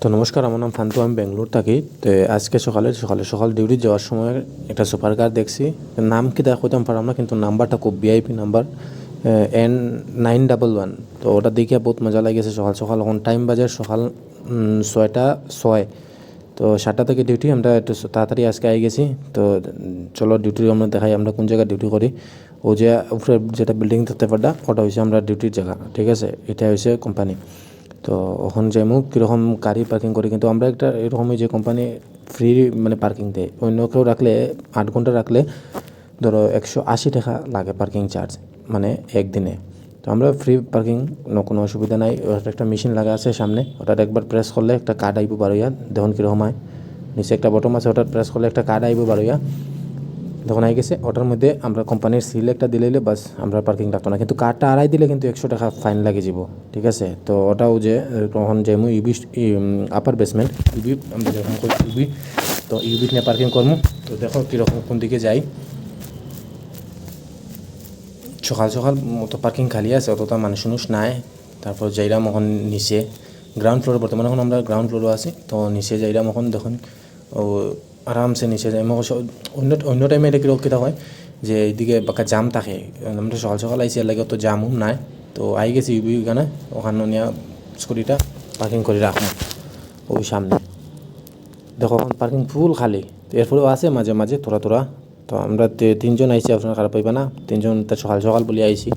তো নমস্কার, আমার নাম ফান্তু, আমি বেঙ্গলোর থাকি। তো আজকে সকাল ডিউটি যাওয়ার সময় একটা সুপার কার দেখছি। নাম কি দেখা কইতাম পারলাম না, কিন্তু নাম্বারটা খুব ভিআইপি নাম্বার, N911। তো ওটা দেখে বহুত মজা লাগেছে। সকাল সকাল এখন টাইম বাজে সকাল 6টা 6। তো 7টা থেকে ডিউটি, আমরা একটু তাড়াতাড়ি আজকে আই গেছি। তো চলো ডিউটি আমরা দেখাই আমরা কোন জায়গায় ডিউটি করি। ও যে উপরে যেটা বিল্ডিং দেখতে পারটা, ওটা হচ্ছে আমরা ডিউটির জায়গা, ঠিক আছে? এটা হচ্ছে কোম্পানি। তো ওখান যাইমু কীরকম গাড়ি পার্কিং করি, কিন্তু আমরা একটা এরকমই যে কোম্পানি ফ্রি মানে পার্কিং দেয়। অন্য কেউ রাখলে 8 ঘন্টা রাখলে ধরো 180 টাকা লাগে পার্কিং চার্জ, মানে একদিনে। তো আমরা ফ্রি পার্কিং, কোনো অসুবিধা নাই। ওটা একটা মেশিন লাগা আছে সামনে, ওটা একবার প্রেস করলে একটা কার্ড আইব বারোইয়া, দেখুন কীরকম হয়। নিচে একটা বটম আছে, ওটা প্রেস করলে একটা কার্ড আইব বারোইয়া, যখন আই গেছে ওটার মধ্যে আমরা কোম্পানির সিল একটা দিলে বাস আমরা পার্কিং রাখতো না। কিন্তু কার্ডটা আড়াই দিলে কিন্তু 100 টাকা ফাইন লাগে যাব, ঠিক আছে? তো ওটাও যে তখন যেমন ইউবি আপার বেসমেন্ট ইউবি, আমরা যখন করি ইউবি, তো ইউবি নিয়ে পার্কিং করবো। তো দেখো কীরকম কোন দিকে যাই। সকাল সকাল মতো পার্কিং খালি আছে, অতটা মানুষ নাই। তারপর যাইরাম এখন নিচে গ্রাউন্ড ফ্লোরে, বর্তমানে এখন আমরা গ্রাউন্ড ফ্লোরে আছি। তো নিচে যাইরাম এখন দেখুন ও আরামসে নিচে যাই। অন্য টাইমে এটা কীরকম কীটা হয় যে এইদিকে বাঁকা জাম থাকে, আমরা সকাল সকাল আইসি, এর লাগে অত জামও নাই। তো আই গেছি ইউবি ওখানে, ওখানে নিয়ে স্কুটিটা পার্কিং করে রাখলাম ওই সামনে। দেখো এখন পার্কিং ফুল খালি। তো এরপরেও আছে মাঝে মাঝে তোরা। তো আমরা 3জন আইসি, আপনারা খারাপ পাইবা না। 3জন তো সকাল সকাল বলে আইসি।